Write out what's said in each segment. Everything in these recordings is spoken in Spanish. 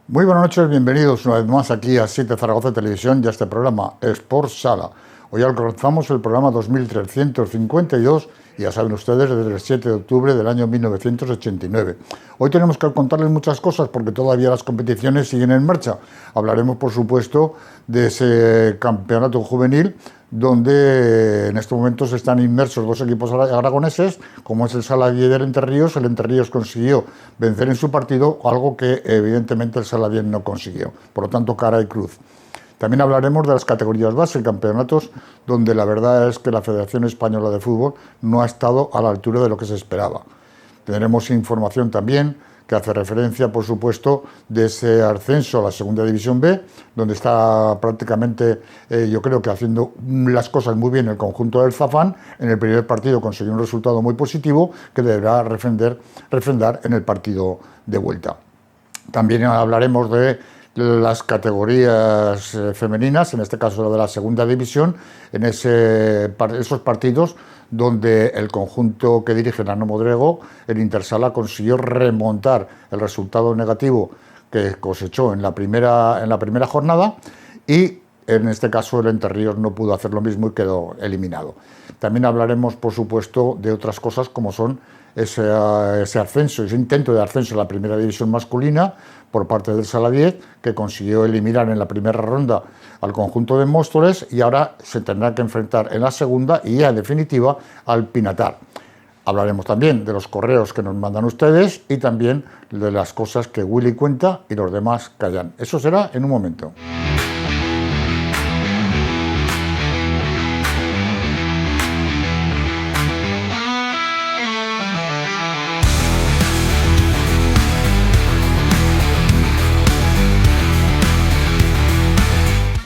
Muy buenas noches, bienvenidos una vez más aquí a 7 Zaragoza Televisión y a este programa Sport Sala. Hoy alcanzamos el programa 2352 y ya saben ustedes desde el 7 de octubre del año 1989. Hoy tenemos que contarles muchas cosas porque todavía las competiciones siguen en marcha. Hablaremos, por supuesto, de ese campeonato juvenil donde en estos momentos están inmersos dos equipos aragoneses, como es el Saladí del Entre Ríos. El Entre Ríos consiguió vencer en su partido, algo que evidentemente el Saladí no consiguió. Por lo tanto, cara y cruz. También hablaremos de las categorías base, campeonatos donde la verdad es que la Federación Española de Fútbol no ha estado a la altura de lo que se esperaba. Tendremos información también que hace referencia, por supuesto, de ese ascenso a la Segunda División B, donde está prácticamente, yo creo que haciendo las cosas muy bien el conjunto del Zafán. En el primer partido consiguió un resultado muy positivo que deberá refrendar en el partido de vuelta. También hablaremos de las categorías femeninas, en este caso de la Segunda División, en esos partidos donde el conjunto que dirige Nano Modrego, el Intersala, consiguió remontar el resultado negativo que cosechó en la primera jornada, y en este caso el Entre Ríos no pudo hacer lo mismo y quedó eliminado. También hablaremos, por supuesto, de otras cosas como son ese ascenso, ese intento de ascenso a la primera división masculina por parte del Saladí, que consiguió eliminar en la primera ronda al conjunto de Móstoles y ahora se tendrá que enfrentar en la segunda y ya en definitiva al Pinatar. Hablaremos también de los correos que nos mandan ustedes y también de las cosas que Willy cuenta y los demás callan. Eso será en un momento.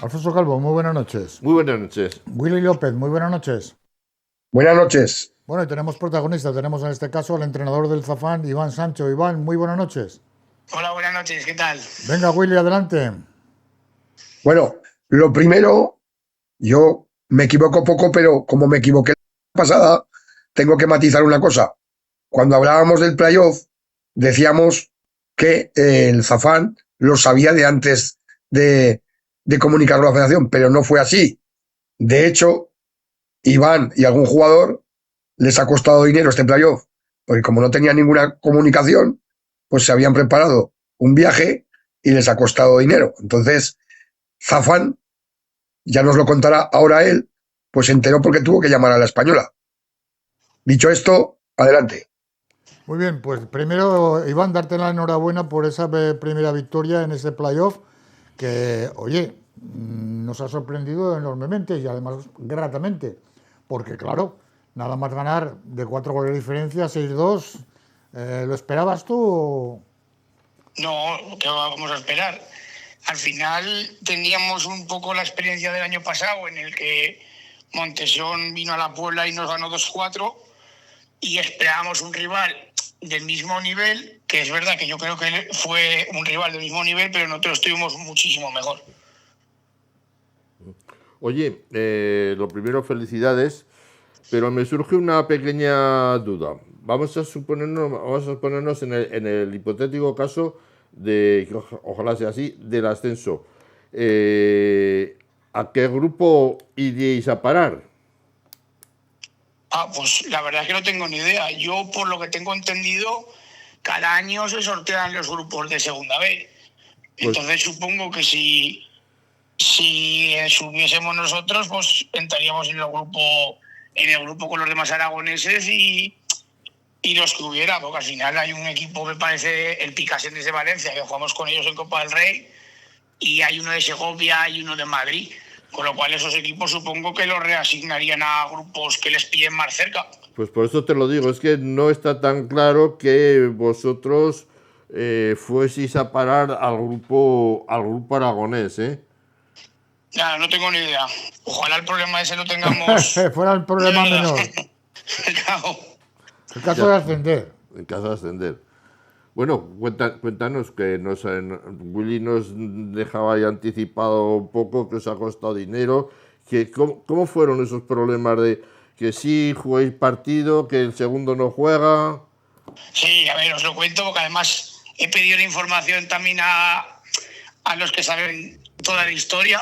Alfonso Calvo, muy buenas noches. Muy buenas noches. Willy López, muy buenas noches. Buenas noches. Bueno, y tenemos protagonistas, tenemos en este caso al entrenador del Zafán, Iván Sancho. Iván, muy buenas noches. Hola, buenas noches, ¿qué tal? Venga, Willy, adelante. Bueno, lo primero, yo me equivoco poco, pero como me equivoqué la pasada, tengo que matizar una cosa. Cuando hablábamos del playoff, decíamos que el Zafán lo sabía de antes de comunicarlo a la federación, pero no fue así. De hecho, Iván y algún jugador les ha costado dinero este playoff, porque como no tenía ninguna comunicación, pues se habían preparado un viaje y les ha costado dinero. Entonces, Zafán, ya nos lo contará ahora él, pues se enteró porque tuvo que llamar a la Española. Dicho esto, adelante. Muy bien, pues primero, Iván, darte la enhorabuena por esa primera victoria en ese playoff que, oye, nos ha sorprendido enormemente y además gratamente, porque claro, nada más ganar de 4 goles de diferencia, 6-2, ¿lo esperabas tú? No, ¿qué vamos a esperar? Al final teníamos un poco la experiencia del año pasado en el que Montesión vino a la Puebla y nos ganó 2-4 y esperábamos un rival del mismo nivel, que es verdad que yo creo que fue un rival del mismo nivel, pero nosotros estuvimos muchísimo mejor. Oye, lo primero, felicidades, pero me surge una pequeña duda. Vamos a ponernos en el hipotético caso de, que ojalá sea así, del ascenso. ¿A qué grupo iríais a parar? Pues la verdad es que no tengo ni idea. Yo, por lo que tengo entendido, cada año se sortean los grupos de Segunda B. Entonces supongo que si subiésemos nosotros, pues entraríamos en el grupo con los demás aragoneses y los que hubiera, porque al final hay un equipo, me parece, el Picasendes de Valencia, que jugamos con ellos en Copa del Rey, y hay uno de Segovia y uno de Madrid, con lo cual esos equipos supongo que los reasignarían a grupos que les pillen más cerca. Pues por eso te lo digo, es que no está tan claro que vosotros fueseis a parar al grupo aragonés, ¿eh? Nada, no tengo ni idea. Ojalá el problema ese lo tengamos. Fuera el problema menor. Claro. El caso de ascender. En caso de ascender. Bueno, cuéntanos, que Willy nos dejaba ya anticipado un poco que os ha costado dinero. ¿Cómo fueron esos problemas de que sí jugáis partido, que el segundo no juega? Sí, a ver, os lo cuento porque además he pedido la información también a a los que saben toda la historia.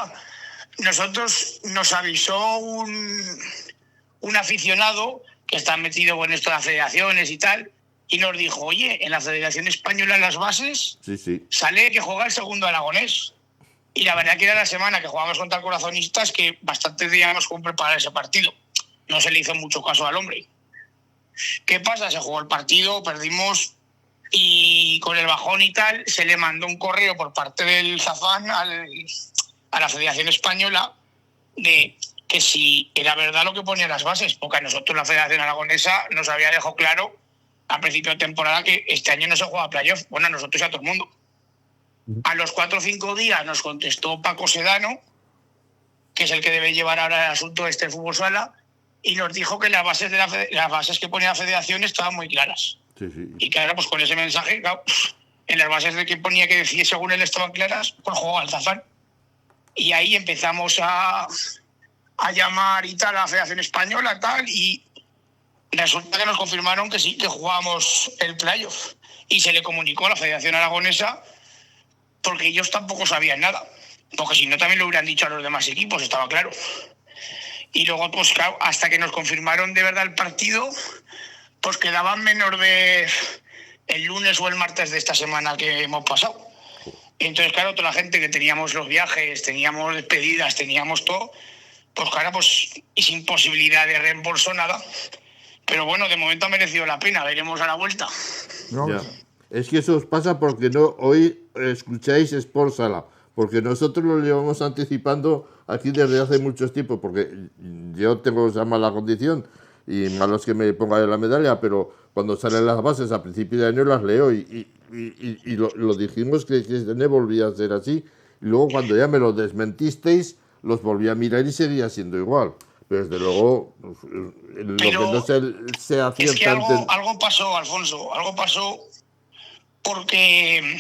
Nosotros nos avisó un aficionado que está metido en esto de las federaciones y tal, y nos dijo, oye, en la Federación Española en las bases sale que juega el segundo aragonés. Y la verdad que era la semana que jugábamos contra Corazonistas que bastante teníamos con preparar ese partido. No se le hizo mucho caso al hombre. ¿Qué pasa? Se jugó el partido, perdimos y con el bajón y tal se le mandó un correo por parte del Zafán a la Federación Española de que si era verdad lo que ponía las bases, porque a nosotros la Federación Aragonesa nos había dejado claro a principio de temporada que este año no se juega playoff. Bueno, a nosotros y a todo el mundo. A los 4 o 5 días nos contestó Paco Sedano, que es el que debe llevar ahora el asunto de este fútbol sala, y nos dijo que las bases que ponía la federación estaban muy claras. Y claro, pues con ese mensaje, claro, en las bases de que ponía que decía según él estaban claras, pues jugó al Zafán. Y ahí empezamos a llamar y tal a la Federación Española tal, y resulta que nos confirmaron que sí, que jugábamos el playoff. Y se le comunicó a la Federación Aragonesa porque ellos tampoco sabían nada. Porque si no también lo hubieran dicho a los demás equipos, estaba claro. Y luego, pues claro, hasta que nos confirmaron de verdad el partido, pues quedaban menos de el lunes o el martes de esta semana que hemos pasado. Entonces, claro, toda la gente que teníamos los viajes, teníamos despedidas, teníamos todo, pues claro, pues sin posibilidad de reembolso, nada. Pero bueno, de momento ha merecido la pena, veremos a la vuelta. Ya. Es que eso os pasa porque no hoy escucháis Sport Sala, porque nosotros lo llevamos anticipando aquí desde hace mucho tiempo, porque yo tengo esa mala condición y malos que me ponga la medalla, pero cuando salen las bases a principio de año las leo y lo dijimos que no volvía a ser así, y luego cuando ya me lo desmentisteis los volví a mirar y seguía siendo igual. Pero desde luego lo que no se acierta. Es que algo pasó, Alfonso, algo pasó porque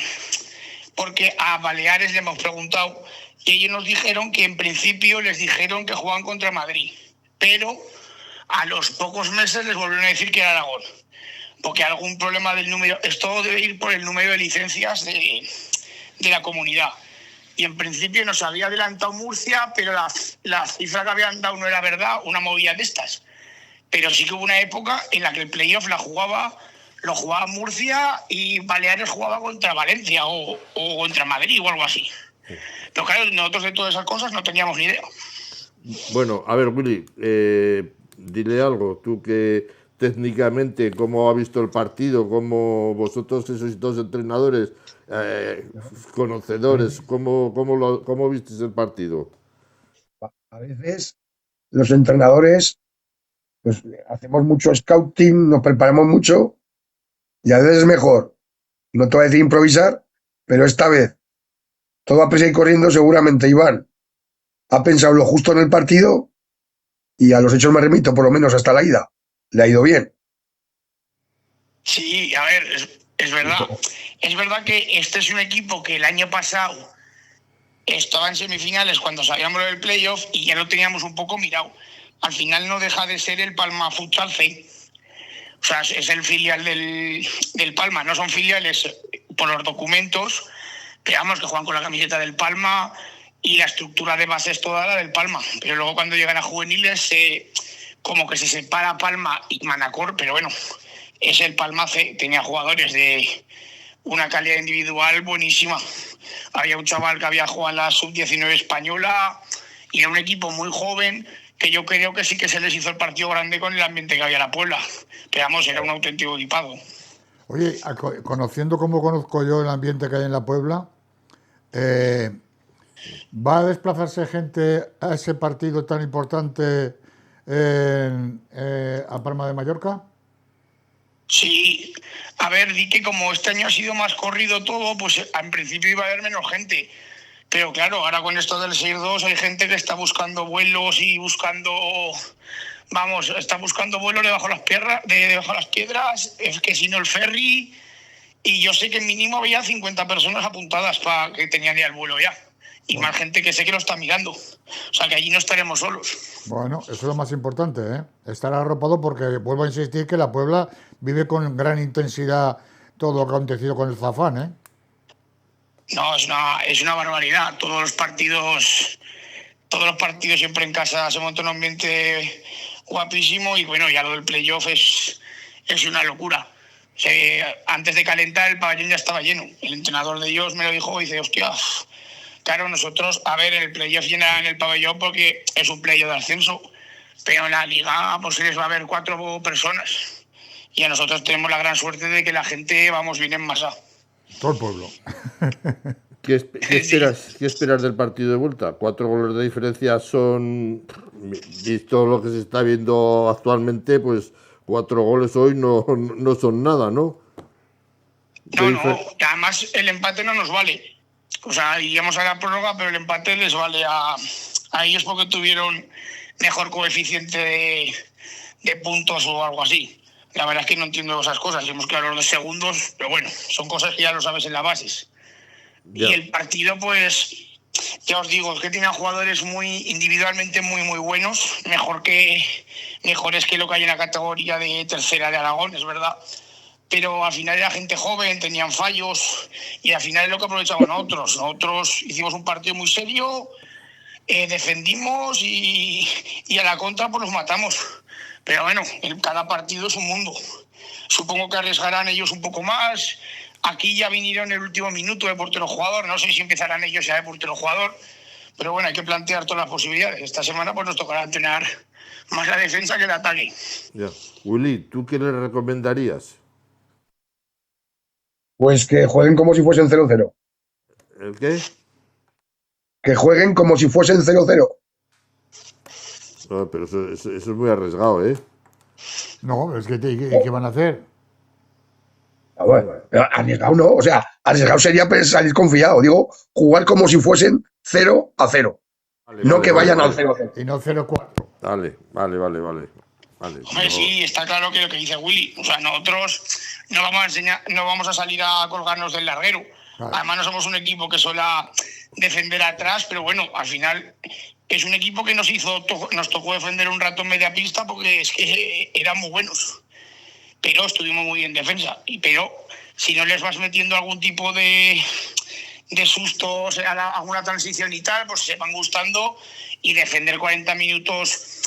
a Baleares le hemos preguntado y ellos nos dijeron que en principio les dijeron que jugaban contra Madrid, pero a los pocos meses les volvieron a decir que era Aragón, porque algún problema del número, esto debe ir por el número de licencias de la comunidad. Y en principio nos había adelantado Murcia, pero la cifra que habían dado no era verdad, una movida de estas. Pero sí que hubo una época en la que el playoff lo jugaba Murcia y Baleares jugaba contra Valencia o contra Madrid o algo así. Pero claro, nosotros de todas esas cosas no teníamos ni idea. Bueno, a ver, Willy, dile algo. Tú que técnicamente, ¿cómo ha visto el partido? ¿Cómo vosotros que sois dos entrenadores conocedores, ¿cómo visteis el partido? A veces los entrenadores pues, hacemos mucho scouting, nos preparamos mucho y a veces es mejor, no te voy a decir improvisar, pero esta vez todo a prisa y corriendo, seguramente Iván ha pensado lo justo en el partido y a los hechos me remito, por lo menos hasta la ida. Le ha ido bien. Sí, a ver, es verdad. Es verdad que este es un equipo que el año pasado estaba en semifinales cuando salíamos del playoff y ya lo teníamos un poco mirado. Al final no deja de ser el Palma Futsal C. O sea, es el filial del Palma. No son filiales por los documentos, pero vamos, que juegan con la camiseta del Palma y la estructura de base es toda la del Palma. Pero luego cuando llegan a juveniles, como que se separa Palma y Manacor, pero bueno, es el Palma C. Tenía jugadores de una calidad individual buenísima. Había un chaval que había jugado en la sub-19 española y era un equipo muy joven que yo creo que sí que se les hizo el partido grande con el ambiente que había en la Puebla. Pero vamos, era un auténtico equipado. Oye, conociendo como conozco yo el ambiente que hay en la Puebla, ¿va a desplazarse gente a ese partido tan importante a Palma de Mallorca? Sí, a ver, di que como este año ha sido más corrido todo, pues en principio iba a haber menos gente. Pero claro, ahora con esto del 6-2 hay gente que está buscando vuelos y está buscando vuelos debajo de las piedras, es que si no el ferry, y yo sé que mínimo había 50 personas apuntadas para que tenían ya el vuelo ya. Y más gente que sé que lo está mirando. O sea, que allí no estaremos solos. Bueno, eso es lo más importante, ¿eh? Estar arropado porque vuelvo a insistir que la Puebla vive con gran intensidad todo lo que ha acontecido con el Zafán, ¿eh? No, es una barbaridad. Todos los partidos siempre en casa se monta un ambiente guapísimo y bueno, ya lo del playoff es una locura. Antes de calentar el pabellón ya estaba lleno. El entrenador de ellos me lo dijo y dice, hostia, claro, nosotros, a ver, el playoff llena en el pabellón porque es un playoff de ascenso, pero en la liga pues les va a haber 4 personas y a nosotros tenemos la gran suerte de que la gente vamos bien en masa. Todo el pueblo. ¿Qué esperas del partido de vuelta? 4 goles de diferencia son, visto lo que se está viendo actualmente, pues 4 goles hoy no son nada, ¿no? No, además el empate no nos vale. O sea, iríamos a la prórroga, pero el empate les vale a ellos porque tuvieron mejor coeficiente de puntos o algo así. La verdad es que no entiendo esas cosas. Hemos quedado los 2 segundos, pero bueno, son cosas que ya lo sabes en las bases. Yeah. Y el partido, pues, ya os digo, es que tienen jugadores individualmente muy buenos, mejores que lo que hay en la categoría de tercera de Aragón, es verdad. Pero al final era gente joven, tenían fallos y al final es lo que aprovechamos nosotros. Nosotros hicimos un partido muy serio, defendimos y a la contra pues los matamos. Pero bueno, cada partido es un mundo. Supongo que arriesgarán ellos un poco más. Aquí ya vinieron en el último minuto de portero-jugador. No sé si empezarán ellos ya de portero-jugador. Pero bueno, hay que plantear todas las posibilidades. Esta semana pues nos tocará entrenar más la defensa que el ataque. Yeah. Willy, ¿tú qué le recomendarías? Pues que jueguen como si fuesen 0-0. ¿El qué? Que jueguen como si fuesen 0-0. No, pero eso es muy arriesgado, ¿eh? No, es que ¿qué van a hacer? Bueno, arriesgado no, o sea, arriesgado sería salir confiado. Digo, jugar como si fuesen 0-0. No que vayan al 0-0. Y no 0-4. Vale. Hombre, sí, está claro que lo que dice Willy. O sea, nosotros no vamos a salir a colgarnos del larguero. Vale. Además, no somos un equipo que suele defender atrás, pero bueno, al final es un equipo que nos tocó defender un rato en media pista porque es que eran muy buenos. Pero estuvimos muy bien en defensa. Pero si no les vas metiendo algún tipo de sustos a alguna transición y tal, pues se van gustando y defender 40 minutos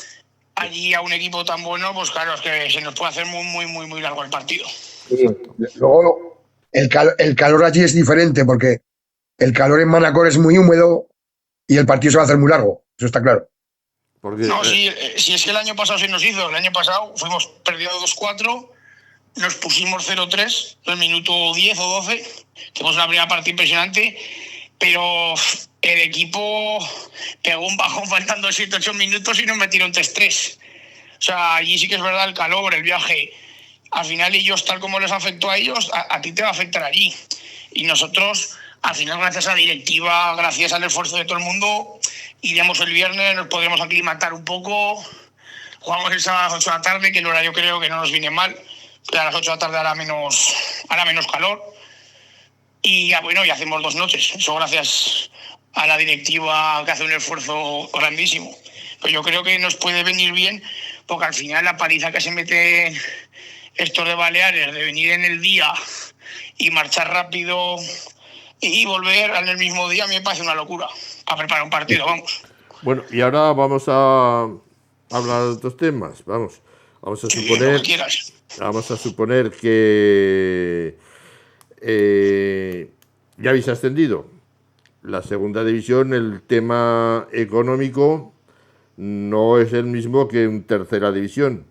allí a un equipo tan bueno, pues claro, es que se nos puede hacer muy largo el partido. Sí. Luego, el calor allí es diferente porque el calor en Manacor es muy húmedo y el partido se va a hacer muy largo, eso está claro. Porque, no, si es que el año pasado se nos hizo, el año pasado fuimos perdidos 2-4, nos pusimos 0-3, el minuto 10 o 12, tenemos una primera parte impresionante, pero el equipo pegó un bajón faltando 7-8 minutos y nos metieron 3-3. O sea, allí sí que es verdad el calor, el viaje. Al final ellos, tal como les afectó a ellos, a ti te va a afectar allí. Y nosotros, al final, gracias a la directiva, gracias al esfuerzo de todo el mundo, iremos el viernes, nos podremos aclimatar un poco. Jugamos el sábado a las 8 de la tarde, que el horario creo que no nos viene mal. A las 8 de la tarde hará menos calor. Y ya, bueno, ya hacemos 2 noches. Eso gracias a la directiva que hace un esfuerzo grandísimo. Pero yo creo que nos puede venir bien, porque al final la paliza que se mete estos de Baleares, de venir en el día y marchar rápido y volver en el mismo día, me parece una locura. A preparar un partido, vamos. Bueno, y ahora vamos a hablar de otros temas. Vamos a suponer... Lo que quieras. Vamos a suponer que ya habéis ascendido. La segunda división, el tema económico no es el mismo que en tercera división.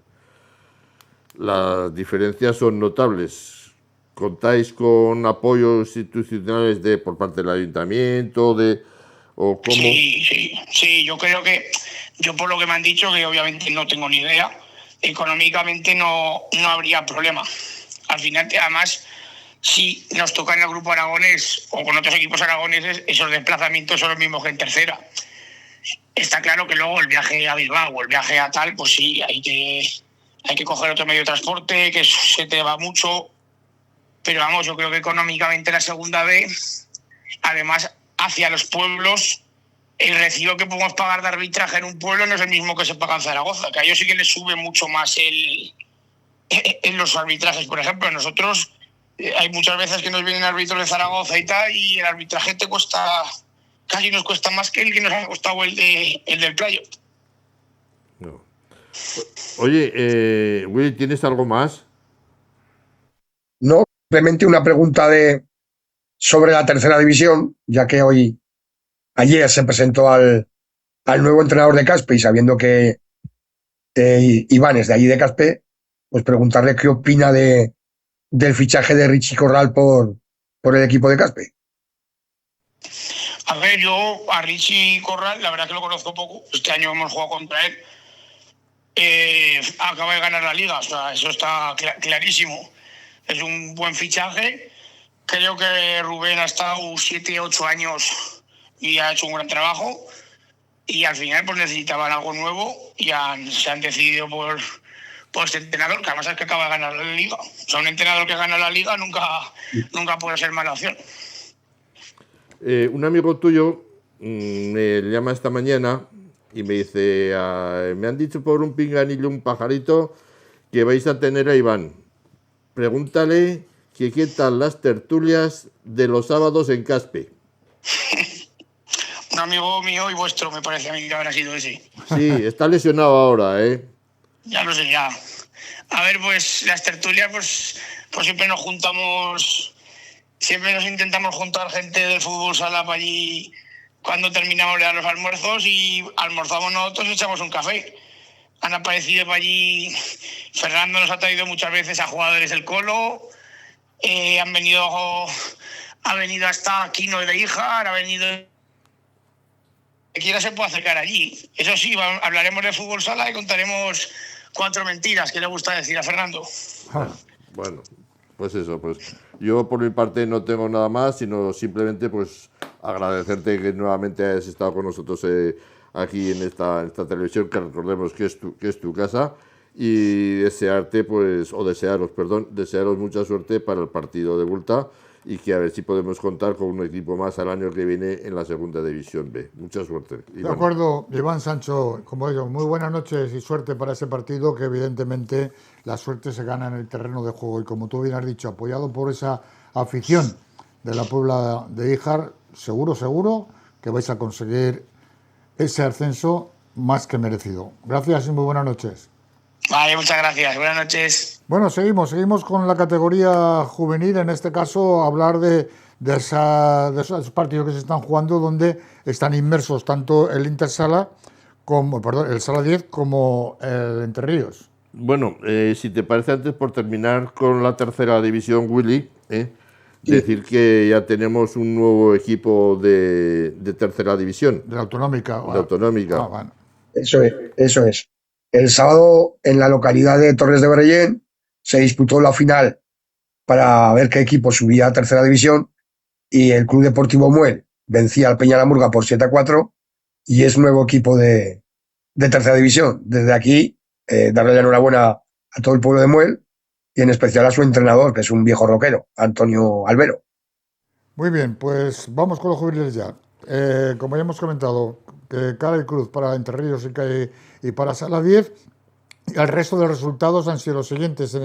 Las diferencias son notables. ¿Contáis con apoyos institucionales por parte del ayuntamiento? ¿O cómo? Sí, yo creo que, yo por lo que me han dicho, que obviamente no tengo ni idea, económicamente no habría problema. Al final, además, si nos toca en el grupo aragonés o con otros equipos aragoneses, esos desplazamientos son los mismos que en tercera. Está claro que luego el viaje a Bilbao o el viaje a tal, pues sí, hay que coger otro medio de transporte, que se te va mucho. Pero vamos, yo creo que económicamente la segunda B, además, hacia los pueblos, el recibo que podemos pagar de arbitraje en un pueblo no es el mismo que se paga en Zaragoza, que a ellos sí que les sube mucho más en los arbitrajes. Por ejemplo, nosotros hay muchas veces que nos vienen árbitros de Zaragoza y tal, y el arbitraje te cuesta, casi nos cuesta más que el que nos ha costado el del playoff. No. Oye, Willy, ¿tienes algo más? No, simplemente una pregunta sobre la tercera división, ya que ayer se presentó al nuevo entrenador de Caspe y sabiendo que Iván es de allí de Caspe, pues preguntarle qué opina del fichaje de Richie Corral por el equipo de Caspe. A ver, yo a Richie Corral, la verdad que lo conozco poco. Este año hemos jugado contra él. Acaba de ganar la liga, o sea, eso está clarísimo. Es un buen fichaje. Creo que Rubén ha estado 7, 8 años y ha hecho un gran trabajo. Y al final pues necesitaban algo nuevo y se han decidido por este entrenador, que además es que acaba de ganar la liga. O sea, un entrenador que gana la liga nunca puede ser mala opción. Un amigo tuyo me llama esta mañana y me dice, me han dicho por un pinganillo, un pajarito, que vais a tener a Iván. Pregúntale que qué tal las tertulias de los sábados en Caspe. Un amigo mío y vuestro, me parece a mí que habrá sido ese. Sí, está lesionado ahora, ¿eh? Ya lo sé, ya. A ver, pues las tertulias, pues siempre nos juntamos, siempre nos intentamos juntar gente del fútbol sala para allí cuando terminamos de dar los almuerzos y almorzamos nosotros y echamos un café. Han aparecido para allí, Fernando nos ha traído muchas veces a jugadores del Colo, ha venido hasta Quino de Ijar, ha venido... Que quiera se puede acercar allí. Eso sí, hablaremos de fútbol sala y contaremos 4 mentiras que le gusta decir a Fernando. Bueno, pues eso, pues yo por mi parte no tengo nada más, sino simplemente pues agradecerte que nuevamente hayas estado con nosotros aquí en esta televisión, que recordemos que es tu casa, y desearos mucha suerte para el partido de vuelta y que a ver si podemos contar con un equipo más al año que viene en la segunda división B. Mucha suerte, Iván. De acuerdo, Iván Sancho, como digo, muy buenas noches y suerte para ese partido, que evidentemente la suerte se gana en el terreno de juego y, como tú bien has dicho, apoyado por esa afición de la Puebla de Híjar, seguro que vais a conseguir ese ascenso más que merecido. Gracias y muy buenas noches. Vale, muchas gracias. Buenas noches. Bueno, seguimos con la categoría juvenil, en este caso hablar de esos partidos que se están jugando donde están inmersos tanto el Intersala el Sala 10 como el Entre Ríos. Bueno, si te parece, antes por terminar con la tercera división, Willy, decir que ya tenemos un nuevo equipo de tercera división. De la Autonómica. De Autonómica. Bueno. Eso es. El sábado, en la localidad de Torres de Brellén, se disputó la final para ver qué equipo subía a tercera división y el Club Deportivo Muel vencía al Peñalamurga por 7-4 y es nuevo equipo de tercera división. Desde aquí, darle la enhorabuena a todo el pueblo de Muel y en especial a su entrenador, que es un viejo roquero, Antonio Albero. Muy bien, pues vamos con los juveniles ya. Como ya hemos comentado, que cara y cruz para Entre Ríos y para Sala 10. El resto de resultados han sido los siguientes en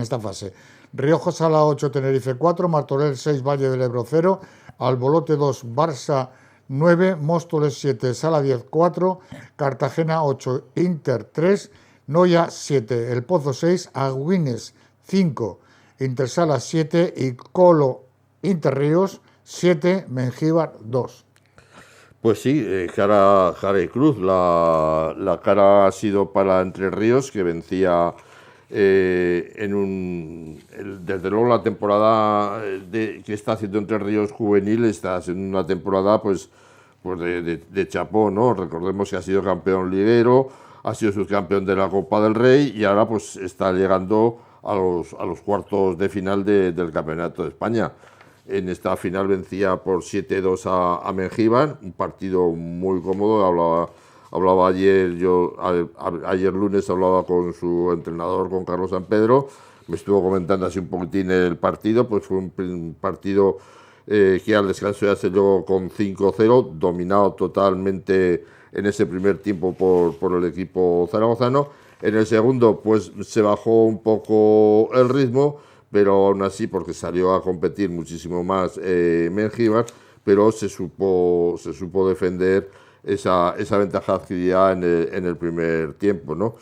esta fase. Rioja Sala 8, Tenerife 4, Martorell 6, Valle del Ebro 0, Albolote 2, Barça 9, Móstoles 7, Sala 10 4, Cartagena 8, Inter 3, Noya 7, El Pozo 6, Agüines 5, Intersala 7 y Colo Inter Ríos 7, Mengíbar 2. Pues sí, cara y cruz. La cara ha sido para Entre Ríos, que vencía desde luego la temporada que está haciendo Entre Ríos juvenil, está haciendo una temporada pues de chapó, ¿no? Recordemos que ha sido campeón liguero, ha sido subcampeón de la Copa del Rey y ahora pues está llegando a los cuartos de final del Campeonato de España. En esta final vencía por 7-2 a Mengíbar, un partido muy cómodo. Hablaba ayer lunes hablaba con su entrenador, con Carlos San Pedro, me estuvo comentando así un poquitín el partido, pues fue un partido que al descanso ya se llegó con 5-0, dominado totalmente en ese primer tiempo por el equipo zaragozano. En el segundo pues se bajó un poco el ritmo, pero aún así, porque salió a competir muchísimo más Mengíbar, pero se supo defender esa ventaja adquirida en el primer tiempo, ¿no?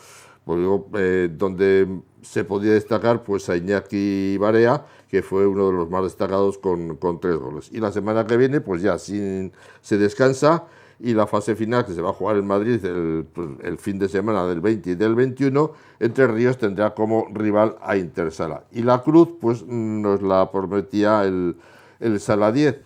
Pues digo, donde se podía destacar pues a Iñaki Barea, que fue uno de los más destacados con 3 goles. Y la semana que viene pues ya se descansa, y la fase final, que se va a jugar en Madrid el fin de semana del 20 y del 21, Entre Ríos tendrá como rival a Intersala. Y la Cruz pues nos la prometía el Sala 10.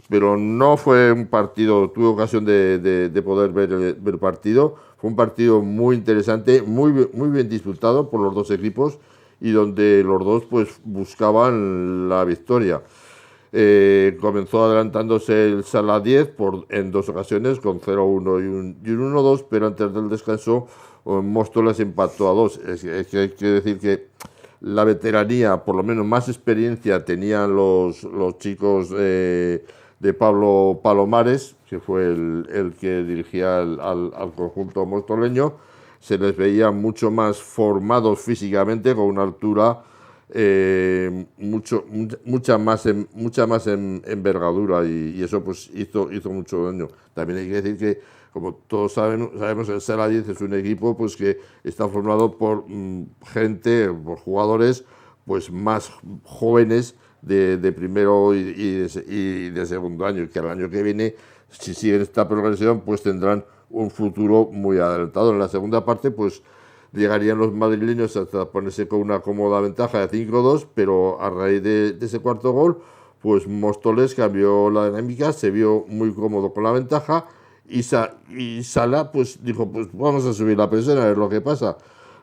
Pero no fue un partido, tuve ocasión de poder ver el partido. Fue un partido muy interesante, muy bien disputado por los dos equipos, y donde los dos pues buscaban la victoria. Comenzó adelantándose el Sala 10 en 2 ocasiones con 0-1 y un 1-2, pero antes del descanso Móstoles empató a 2. Es que hay que decir que la veteranía, por lo menos más experiencia, tenían los chicos de Pablo Palomares, que fue el que dirigía al conjunto mostoleño. Se les veía mucho más formados físicamente, con una altura mucha más envergadura, y eso pues hizo mucho daño. También hay que decir que, como todos sabemos, el Sala 10 es un equipo pues que está formado por por jugadores pues más jóvenes de primero y de segundo año, que el año que viene, si siguen esta progresión, pues tendrán un futuro muy adelantado. En la segunda parte pues llegarían los madrileños hasta ponerse con una cómoda ventaja de 5-2, pero a raíz de ese cuarto gol, pues Móstoles cambió la dinámica, se vio muy cómodo con la ventaja, y Sala pues dijo, pues vamos a subir la presión a ver lo que pasa.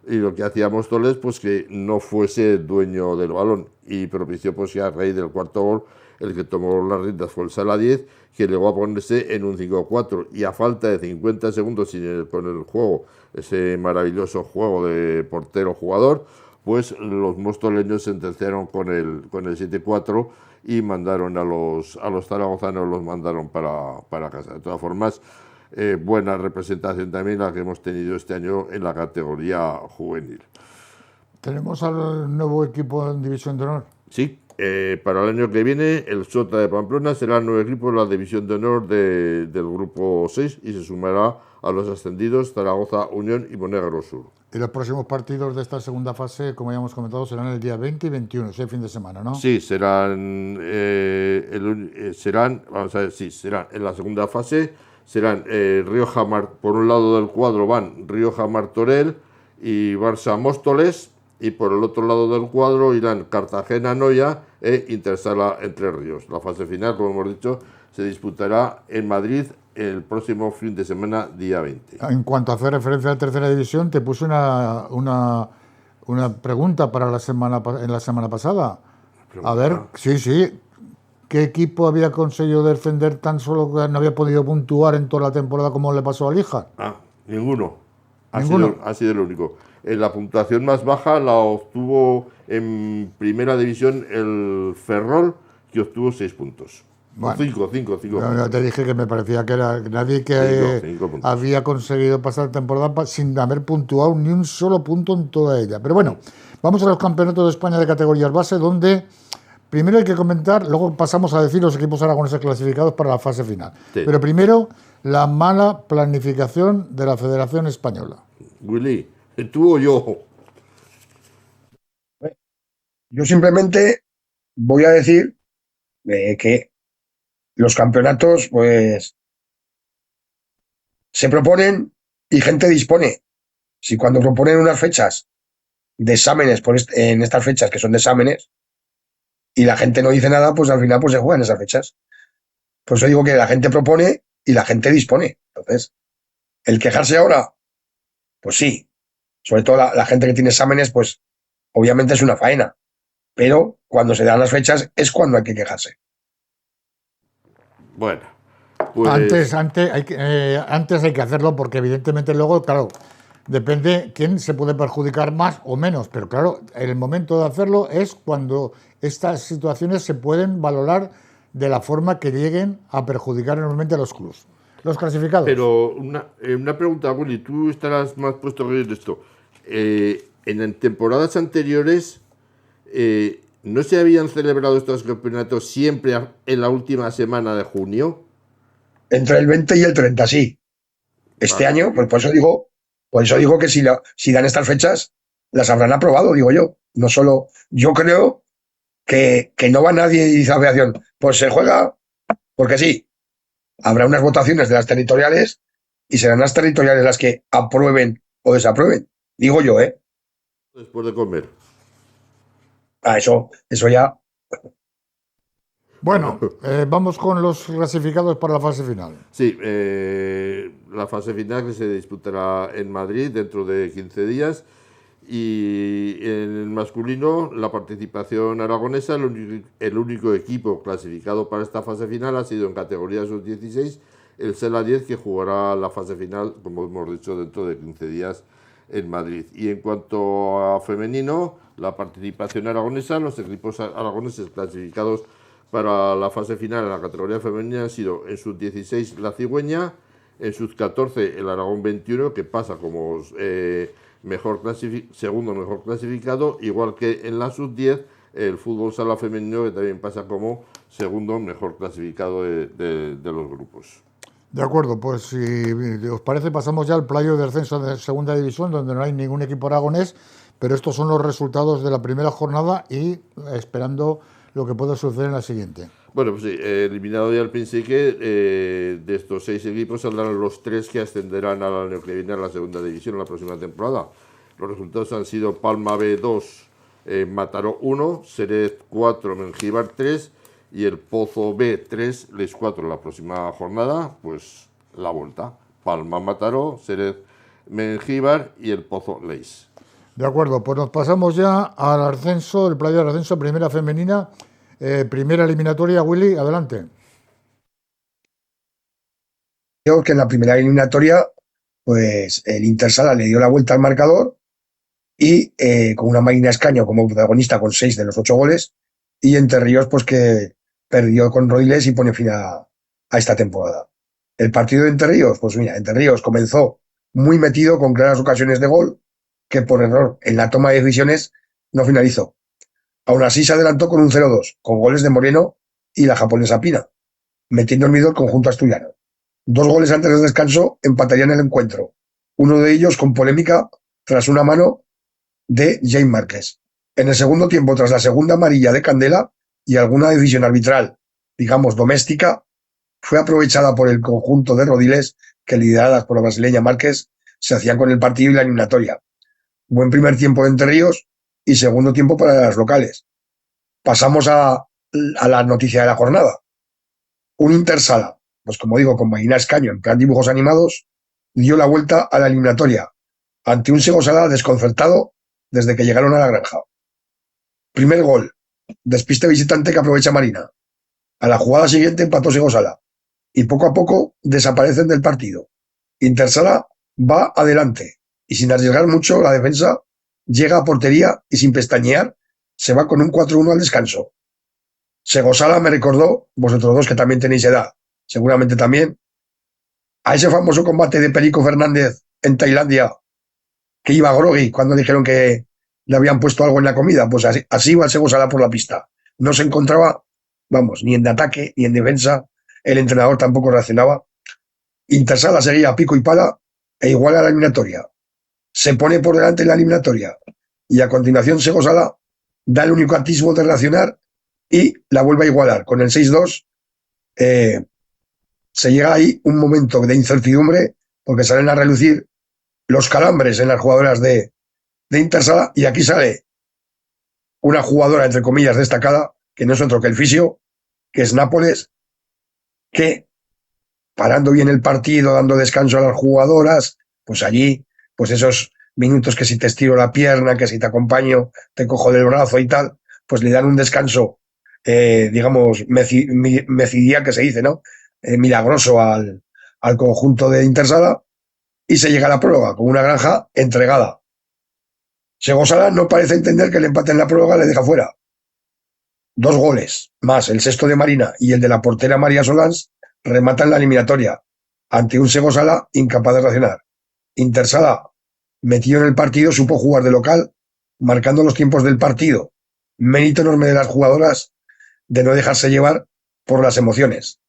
Y lo que hacía Móstoles, pues que no fuese dueño del balón, y propició pues que a raíz del cuarto gol el que tomó las riendas fue el Sala 10, que llegó a ponerse en un 5-4, y a falta de 50 segundos con el juego, ese maravilloso juego de portero-jugador, pues los mostoleños sentenciaron con el 7-4 y mandaron a los zaragozanos, los mandaron para casa. De todas formas, buena representación también la que hemos tenido este año en la categoría juvenil. ¿Tenemos al nuevo equipo en División de Honor? Sí, para el año que viene el Sota de Pamplona será el nuevo equipo de la División de Honor del grupo 6, y se sumará a los ascendidos Zaragoza, Unión y Monegro Sur. Y los próximos partidos de esta segunda fase, como ya hemos comentado, serán el día 20 y 21, ese fin de semana, ¿no? Sí, serán vamos a ver, sí, serán en la segunda fase, serán Rioja, por un lado del cuadro van Rioja Martorell y Barça Móstoles, y por el otro lado del cuadro irán Cartagena Noya e Intersala Entre Ríos. La fase final, como hemos dicho, se disputará en Madrid el próximo fin de semana, día 20. En cuanto a hacer referencia a la tercera división, te puse una pregunta para en la semana pasada. A ver, sí, ¿qué equipo había conseguido defender tan solo que no había podido puntuar en toda la temporada como le pasó a Lija? Ninguno. ¿Ninguno? Ha sido el único. La puntuación más baja la obtuvo en primera división el Ferrol, que obtuvo 6 puntos. Bueno, 5 puntos. Te dije que me parecía que era nadie que había conseguido pasar temporada sin haber puntuado ni un solo punto en toda ella. Pero bueno, vamos a los campeonatos de España de categorías base, donde primero hay que comentar, luego pasamos a decir los equipos aragoneses clasificados para la fase final. Sí. Pero primero, la mala planificación de la Federación Española. Willy, ¿tú o yo? Yo simplemente voy a decir que los campeonatos, pues, se proponen y gente dispone. Si cuando proponen unas fechas de exámenes en estas fechas que son de exámenes y la gente no dice nada, pues al final pues se juegan esas fechas. Por eso digo que la gente propone y la gente dispone. Entonces, el quejarse ahora, pues sí. Sobre todo la gente que tiene exámenes, pues obviamente es una faena. Pero cuando se dan las fechas es cuando hay que quejarse. Bueno, pues... Antes hay que hacerlo, porque evidentemente luego, claro, depende quién se puede perjudicar más o menos, pero claro, el momento de hacerlo es cuando estas situaciones se pueden valorar de la forma que lleguen a perjudicar enormemente a los clubes, los clasificados. Pero una pregunta, Willy, tú estarás más puesto que yo en esto. En temporadas anteriores ¿no se habían celebrado estos campeonatos siempre en la última semana de junio? Entre el 20 y el 30, sí. Este Vale. año, pues por eso digo que si dan estas fechas, las habrán aprobado, digo yo. No solo, yo creo que no va nadie y dice a la federación, pues se juega porque sí. Habrá unas votaciones de las territoriales y serán las territoriales las que aprueben o desaprueben. Digo yo, ¿eh? Después de comer. Eso ya. Bueno, vamos con los clasificados para la fase final. Sí, la fase final que se disputará en Madrid dentro de 15 días. Y en el masculino, la participación aragonesa, el único equipo clasificado para esta fase final ha sido en categoría sub-16, el Sela 10, que jugará la fase final, como hemos dicho, dentro de 15 días en Madrid. Y en cuanto a femenino, la participación aragonesa, los equipos aragoneses clasificados para la fase final en la categoría femenina han sido en sub-16 la Cigüeña, en sub-14 el Aragón 21, que pasa como segundo mejor clasificado, igual que en la sub-10 el fútbol sala femenino, que también pasa como segundo mejor clasificado de los grupos. De acuerdo, pues si os parece pasamos ya al playo de ascenso de segunda división, donde no hay ningún equipo aragonés, pero estos son los resultados de la primera jornada y esperando lo que pueda suceder en la siguiente. Bueno, pues sí, eliminado ya el Pinsique, de estos 6 equipos saldrán los 3 que ascenderán al año que viene a la segunda división en la próxima temporada. Los resultados han sido Palma B 2, Mataró 1, Xerez 4, Mengíbar 3 y el Pozo B 3, Les 4. La próxima jornada, pues la vuelta. Palma, Mataró, Xerez, Mengíbar y el Pozo Leis. De acuerdo, pues nos pasamos ya al ascenso, el playo del ascenso, primera femenina, primera eliminatoria. Willy, adelante. Creo que en la primera eliminatoria, pues el Intersala le dio la vuelta al marcador y con una Marina Escaño como protagonista con 6 de los 8 goles, y Entre Ríos, pues que perdió con Rodiles y pone fin a esta temporada. El partido de Entre Ríos, pues mira, Entre Ríos comenzó muy metido con claras ocasiones de gol, que por error en la toma de decisiones no finalizó. Aún así se adelantó con un 0-2, con goles de Moreno y la japonesa Pina, metiendo en miedo el conjunto asturiano. 2 goles antes del descanso empatarían el encuentro, uno de ellos con polémica tras una mano de Jaime Márquez. En el segundo tiempo, tras la segunda amarilla de Candela y alguna decisión arbitral, digamos doméstica, fue aprovechada por el conjunto de Rodiles, que lideradas por la brasileña Márquez se hacían con el partido y la eliminatoria. Buen primer tiempo de Entre Ríos y segundo tiempo para las locales. Pasamos a la noticia de la jornada. Un Intersala, pues como digo, con Marina Escaño en plan dibujos animados, dio la vuelta a la eliminatoria ante un Segosala desconcertado desde que llegaron a la granja. Primer gol, despiste visitante que aprovecha Marina. A la jugada siguiente empató Segosala y poco a poco desaparecen del partido. Intersala va adelante y sin arriesgar mucho la defensa llega a portería y sin pestañear se va con un 4-1 al descanso. Segosala me recordó, vosotros dos que también tenéis edad, seguramente también, a ese famoso combate de Perico Fernández en Tailandia, que iba grogui cuando dijeron que le habían puesto algo en la comida. Pues así iba el Segosala por la pista. No se encontraba, vamos, ni en ataque ni en defensa. El entrenador tampoco reaccionaba. Intersala seguía a pico y pala e igual a la eliminatoria. Se pone por delante en la eliminatoria y a continuación Segosala da el único atisbo de reaccionar y la vuelve a igualar. Con el 6-2 se llega ahí un momento de incertidumbre porque salen a relucir los calambres en las jugadoras de Intersala, y aquí sale una jugadora, entre comillas, destacada, que no es otro que el fisio, que es Nápoles, que parando bien el partido, dando descanso a las jugadoras, pues allí, pues esos minutos que si te estiro la pierna, que si te acompaño, te cojo del brazo y tal, pues le dan un descanso, digamos, mecidía, que se dice, ¿no? Milagroso al conjunto de Intersala, y se llega a la prórroga con una granja entregada. Segosala no parece entender que el empate en la prórroga le deja fuera. 2 goles, más el sexto de Marina y el de la portera María Solans, rematan la eliminatoria, ante un Segosala incapaz de reaccionar. Intersala, metido en el partido, supo jugar de local, marcando los tiempos del partido mérito enorme de las jugadoras de no dejarse llevar por las emociones.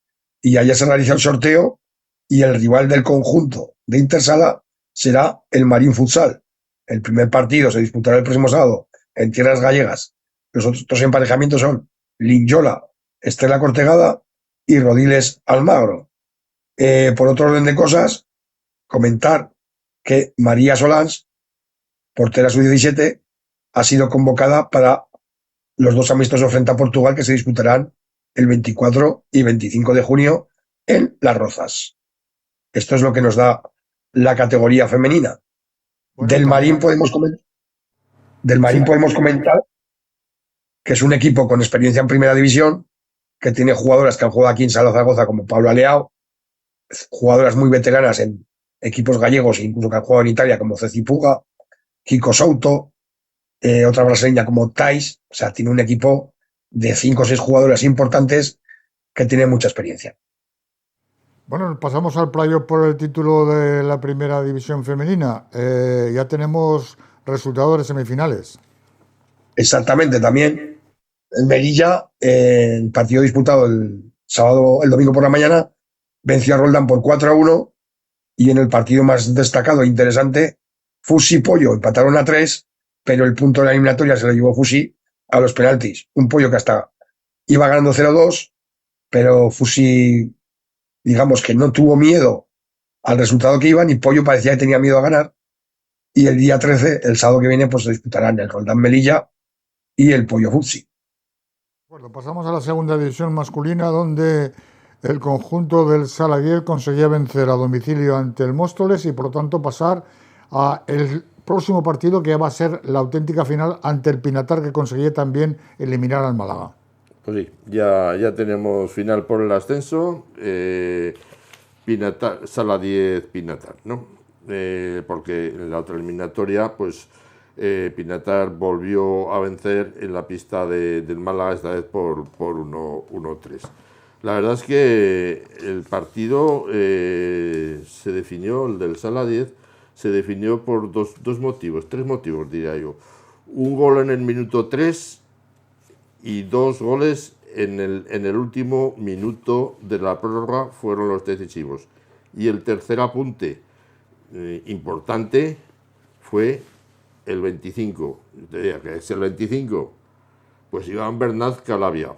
Y ayer se realiza el sorteo y el rival del conjunto de Intersala será el Marín Futsal. El primer partido se disputará el próximo sábado en tierras gallegas. Los otros emparejamientos son Linyola, Estela Cortegada y Rodiles Almagro. Por otro orden de cosas, comentar que María Solans, portera sub-17, ha sido convocada para los 2 amistosos frente a Portugal que se disputarán el 24 y 25 de junio en Las Rozas. Esto es lo que nos da la categoría femenina. Bueno, Del Marín también, sí, podemos comentar que es un equipo con experiencia en primera división, que tiene jugadoras que han jugado aquí en Sala Zaragoza como Pablo Aleao, jugadoras muy veteranas en equipos gallegos, incluso que han jugado en Italia como Ceci Puga, Kiko Souto, otra brasileña como Thais. O sea, tiene un equipo de 5 o 6 jugadoras importantes que tienen mucha experiencia. bueno, pasamos al playoff por el título de la primera división femenina. Ya tenemos resultados de semifinales. Exactamente, también en Melilla, el partido disputado el domingo por la mañana, venció a Roldán por 4-1, y en el partido más destacado e interesante, Fusi y Pollo empataron a 3, pero el punto de la eliminatoria se lo llevó Fusi a los penaltis. Un Pollo que hasta iba ganando 0-2, pero Fusi, digamos que no tuvo miedo al resultado que iban, y Pollo parecía que tenía miedo a ganar. Y el día 13, el sábado que viene, pues se disputarán el Roldán Melilla y el Pollo Fusi. Bueno, pasamos a la segunda división masculina, donde el conjunto del Saladier conseguía vencer a domicilio ante el Móstoles y por lo tanto pasar a el próximo partido, que va a ser la auténtica final ante el Pinatar, que conseguía también eliminar al Málaga. Pues sí, ya tenemos final por el ascenso, Pinatar, Sala 10 Pinatar, ¿no? Porque en la otra eliminatoria, pues Pinatar volvió a vencer en la pista del Málaga, esta vez por 1-3. La verdad es que el partido se definió, el del Sala 10, se definió por dos motivos, 3 motivos diría yo. Un gol en el minuto 3 y 2 goles en el último minuto de la prórroga fueron los decisivos. Y el tercer apunte importante fue el 25. ¿Qué es el 25? Pues Iván Bernat Calabia.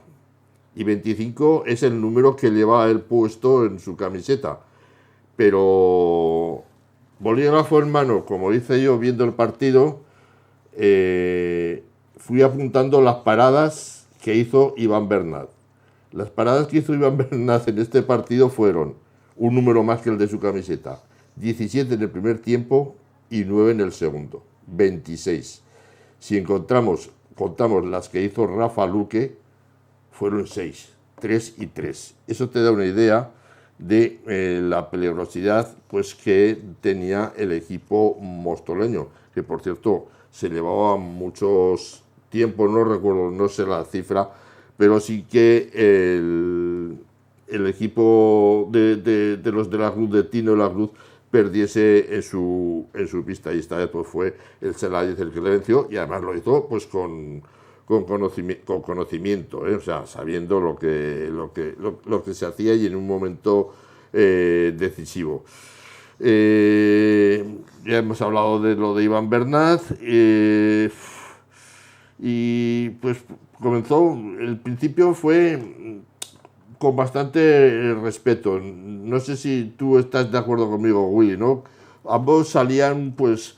Y 25 es el número que lleva él puesto en su camiseta. Pero bolígrafo en mano, como hice yo viendo el partido, fui apuntando las paradas que hizo Iván Bernat. Las paradas que hizo Iván Bernat en este partido fueron un número más que el de su camiseta. 17 en el primer tiempo y 9 en el segundo. 26. Si contamos las que hizo Rafa Luque, fueron 6. 3 y 3. Eso te da una idea de la peligrosidad pues que tenía el equipo mostoleño, que por cierto se llevaba muchos tiempos, no recuerdo, no sé la cifra, pero sí que el equipo de los de la Cruz, de Tino de la Cruz, perdiese en su pista, y esta vez pues fue el Celades el que le venció, y además lo hizo pues con conocimiento, o sea, sabiendo lo que se hacía, y en un momento decisivo. Ya hemos hablado de lo de Iván Bernat, y pues comenzó, el principio fue con bastante respeto. No sé si tú estás de acuerdo conmigo, Willy, ¿no? Ambos salían pues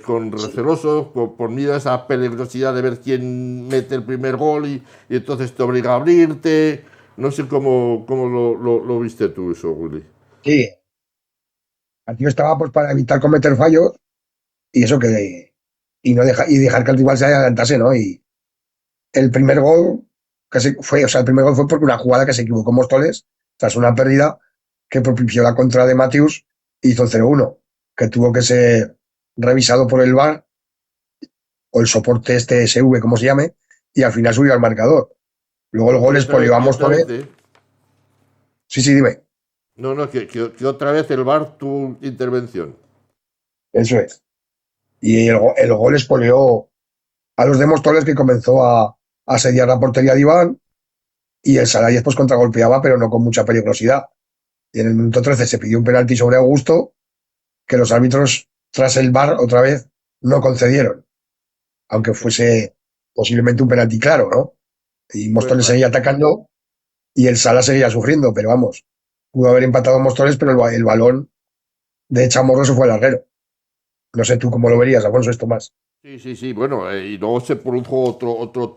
con recelosos, por miedo a esa peligrosidad de ver quién mete el primer gol, y entonces te obliga a abrirte. No sé cómo lo viste tú eso, Willy. Sí, el partido estaba pues para evitar cometer fallos y eso y dejar que el rival se adelantase, ¿no? Y el primer gol el primer gol fue porque una jugada que se equivocó Móstoles tras una pérdida que propició la contra de Matius, hizo el 0-1, que tuvo que ser revisado por el VAR o el soporte SV, como se llame, y al final subió al marcador. Luego el gol expolió a Móstoles. Sí, dime. No, que otra vez el VAR tuvo intervención. Eso es. Y el gol expolió a los de Móstoles, que comenzó a asediar la portería de Iván, y el Salayes pues contragolpeaba, pero no con mucha peligrosidad. Y en el minuto 13 se pidió un penalti sobre Augusto, que los árbitros, tras el VAR, otra vez, no concedieron, aunque fuese posiblemente un penalti claro, ¿no? Y Fue, Móstoles seguía atacando y el Sala seguía sufriendo, pero vamos, pudo haber empatado Móstoles, pero el balón de Chamorro se fue al larguero. No sé tú cómo lo verías, Alfonso, esto más. sí, sí, sí, bueno, y luego se produjo otro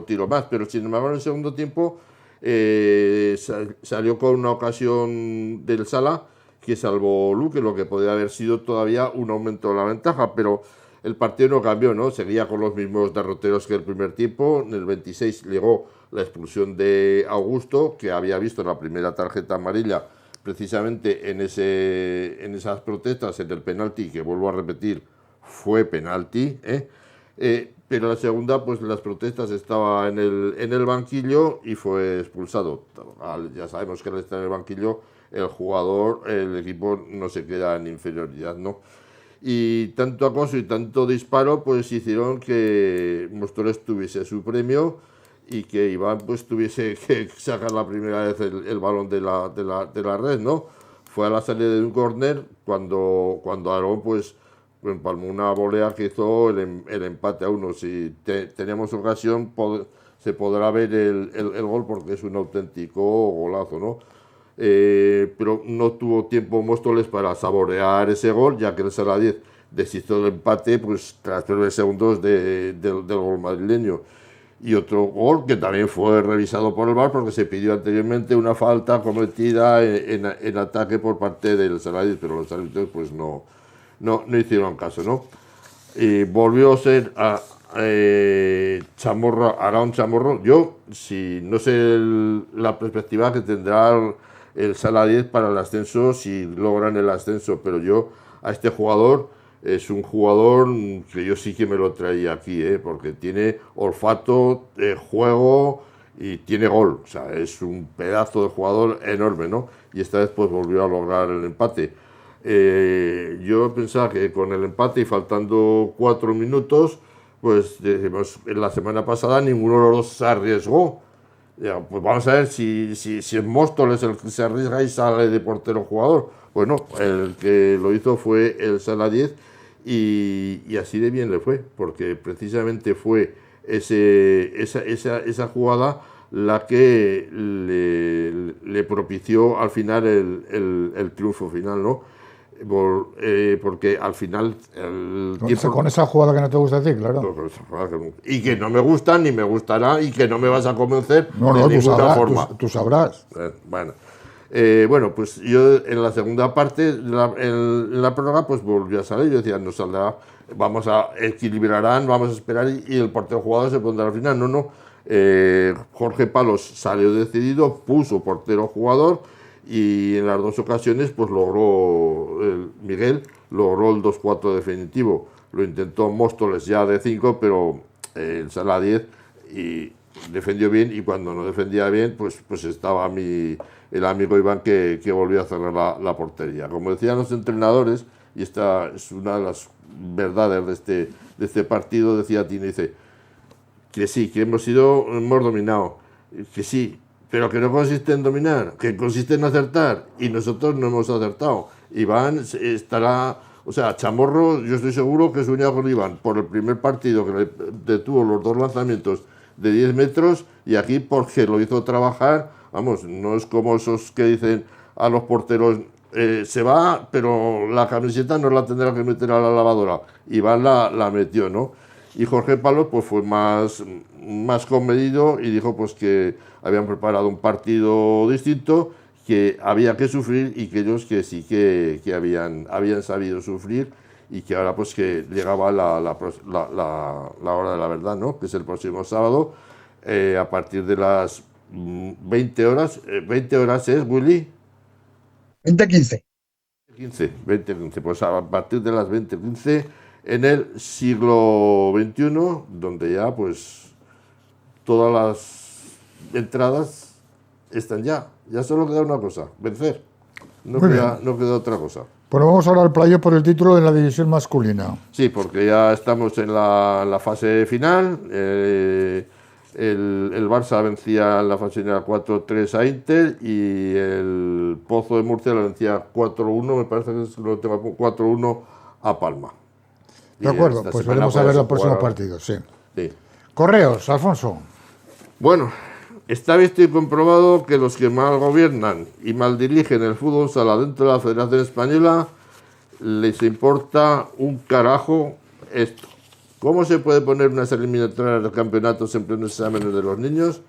tiro más, pero sin embargo en el segundo tiempo salió con una ocasión del Sala que salvó Luque, lo que podría haber sido todavía un aumento de la ventaja, pero el partido no cambió, ¿no? Seguía con los mismos derroteros que el primer tiempo. En el 26 llegó la expulsión de Augusto, que había visto la primera tarjeta amarilla precisamente en esas protestas, en el penalti, que vuelvo a repetir, fue penalti, pero la segunda, pues las protestas estaba en el banquillo y fue expulsado. Ya sabemos que al estar en el banquillo, el jugador, el equipo no se queda en inferioridad, ¿no? Y tanto acoso y tanto disparo, pues hicieron que Móstoles tuviese su premio y que Iván pues tuviese que sacar la primera vez el balón de la red, ¿no? Fue a la salida de un córner cuando Aarón pues empalmó una volea que hizo el empate a uno. Si tenemos ocasión, se podrá ver el gol porque es un auténtico golazo, ¿no? Pero no tuvo tiempo Móstoles para saborear ese gol, ya que el Saladez deshizo el empate pues, tras 9 segundos del gol madrileño. Y otro gol que también fue revisado por el VAR porque se pidió anteriormente una falta cometida en ataque por parte del Saladez, pero los árbitros pues no hicieron caso, ¿no? Y volvió a ser Chamorro, Aarón Chamorro. Yo, si no sé la perspectiva que tendrá el Saladez para el ascenso, si logran el ascenso, pero yo a este jugador es un jugador que yo sí que me lo traía aquí, porque tiene olfato, juego y tiene gol. O sea, es un pedazo de jugador enorme, ¿no? Y esta vez pues volvió a lograr el empate. Yo pensaba que con el empate y faltando 4 minutos, pues decimos, en la semana pasada ninguno de los dos se arriesgó. Ya, pues vamos a ver si es Móstoles el que se arriesga y sale de portero jugador. Bueno, el que lo hizo fue el Saladez y así de bien le fue, porque precisamente fue esa jugada la que le propició al final el triunfo final, ¿no? Porque al final Con esa jugada que no te gusta a ti, claro. y que no me gusta ni me gustará y que no me vas a convencer No, de ninguna forma. tú sabrás. Bueno, pues yo en la segunda parte, en la prórroga, pues volvió a salir. Yo decía, no saldrá, vamos a equilibrarán, vamos a esperar y el portero jugador se pondrá al final. No. Jorge Palos salió decidido, puso portero jugador y en las dos ocasiones pues Miguel logró el 2-4 definitivo. Lo intentó Móstoles ya de 5, pero el Sala 10 y defendió bien, y cuando no defendía bien pues estaba el amigo Iván que volvió a cerrar la portería. Como decían los entrenadores, y esta es una de las verdades de este partido, decía Tino, dice que sí, que hemos dominado, que sí, pero que no consiste en dominar, que consiste en acertar, y nosotros no hemos acertado. Iván estará, o sea, Chamorro, yo estoy seguro que se unía con Iván por el primer partido que le detuvo los 2 lanzamientos de 10 metros, y aquí porque lo hizo trabajar. Vamos, no es como esos que dicen a los porteros, se va, pero la camiseta no la tendrá que meter a la lavadora. Iván la metió, ¿no? Y Jorge Palos pues fue más comedido y dijo pues que habían preparado un partido distinto, que había que sufrir y que ellos que sí que habían sabido sufrir, y que ahora pues que llegaba la hora de la verdad, ¿no? Que es el próximo sábado, a partir de las 20 horas. 20 horas es, Willy. 20:15. 20:15, pues a partir de las 20:15 en el siglo XXI, donde ya pues todas las entradas están ya solo queda una cosa, vencer, no queda otra cosa. Bueno, vamos ahora al playoff por el título en la división masculina. Sí, porque ya estamos en la fase final. El Barça vencía en la fase final 4-3 a Inter y el Pozo de Murcia lo vencía 4-1, me parece que lo tengo 4-1 a Palma. De acuerdo, pues veremos a ver los próximos partidos, sí. Sí. Correos, Alfonso. Bueno, está visto y comprobado que los que mal gobiernan y mal dirigen el fútbol sala dentro de la Federación Española les importa un carajo esto. ¿Cómo se puede poner unas eliminatorias de campeonatos en plenos exámenes de los niños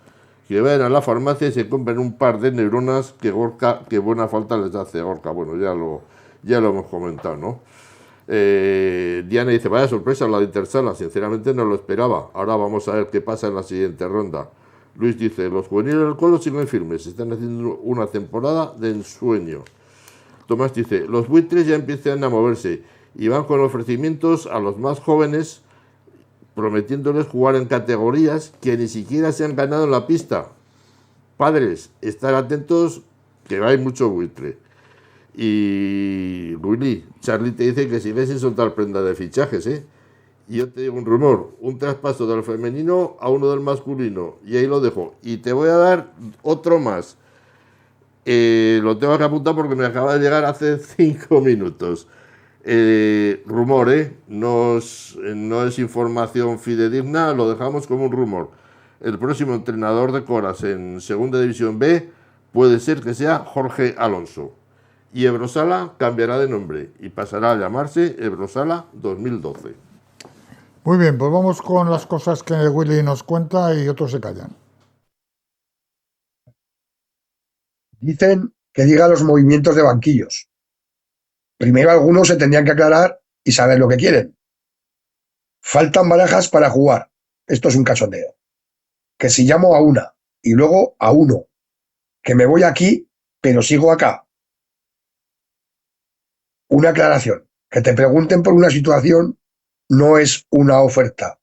que vayan a la farmacia y se compren un par de neuronas que buena falta les hace Gorka? Bueno, ya lo hemos comentado, ¿no? Diana dice, vaya sorpresa la de Intersala, sinceramente no lo esperaba. Ahora vamos a ver qué pasa en la siguiente ronda. Luis dice, los juveniles del Colo siguen firmes, están haciendo una temporada de ensueño. Tomás dice, los buitres ya empiezan a moverse y van con ofrecimientos a los más jóvenes, prometiéndoles jugar en categorías que ni siquiera se han ganado en la pista. Padres, estar atentos, que hay mucho buitre. Y Willy, Charlie te dice que sigue sin soltar prenda de fichajes, ¿eh? Y yo te digo un rumor, un traspaso del femenino a uno del masculino, y ahí lo dejo. Y te voy a dar otro más. Lo tengo que apuntar porque me acaba de llegar hace 5 minutos. Rumor, no es información fidedigna, lo dejamos como un rumor. El próximo entrenador de Coras en Segunda División B puede ser que sea Jorge Alonso. Y Ebrosala cambiará de nombre y pasará a llamarse Ebrosala 2012. Muy bien, pues vamos con las cosas que Willy nos cuenta y otros se callan. Dicen que diga los movimientos de banquillos. Primero algunos se tendrían que aclarar y saber lo que quieren. Faltan barajas para jugar. Esto es un cachondeo. Que si llamo a una y luego a uno. Que me voy aquí, pero sigo acá. Una aclaración. Que te pregunten por una situación no es una oferta.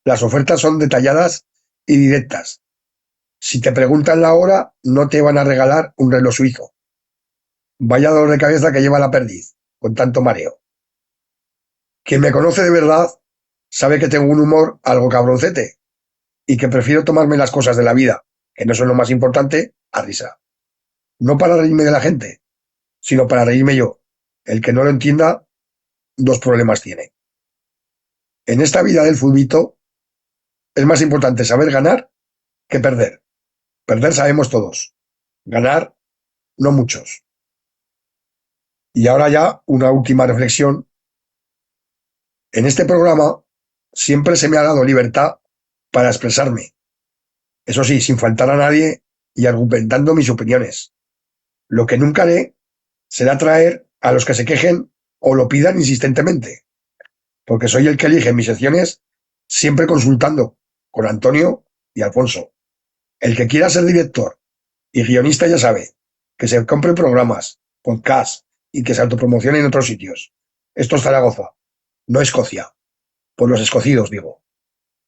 Las ofertas son detalladas y directas. Si te preguntan la hora, no te van a regalar un reloj suizo. Vaya dolor de cabeza que lleva la perdiz, con tanto mareo. Quien me conoce de verdad sabe que tengo un humor algo cabroncete y que prefiero tomarme las cosas de la vida, que no son lo más importante, a risa. No para reírme de la gente, sino para reírme yo. El que no lo entienda, 2 problemas tiene. En esta vida del fulbito es más importante saber ganar que perder. Perder sabemos todos. Ganar, no muchos. Y ahora ya una última reflexión. En este programa siempre se me ha dado libertad para expresarme. Eso sí, sin faltar a nadie y argumentando mis opiniones. Lo que nunca haré será traer a los que se quejen o lo pidan insistentemente. Porque soy el que elige mis secciones siempre consultando con Antonio y Alfonso. El que quiera ser director y guionista ya sabe que se compre programas, podcasts y que se autopromocione en otros sitios. Esto es Zaragoza, no Escocia. Por los escocidos, digo.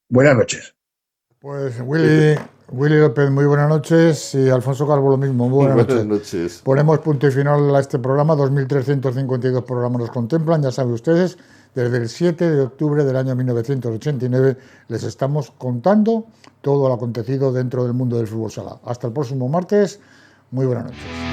Buenas noches. Pues Willy López, muy buenas noches, y Alfonso Calvo lo mismo, muy buenas noches. Ponemos punto y final a este programa, 2.352 programas nos contemplan, ya saben ustedes, desde el 7 de octubre del año 1989 les estamos contando todo lo acontecido dentro del mundo del fútbol sala. Hasta el próximo martes, muy buenas noches.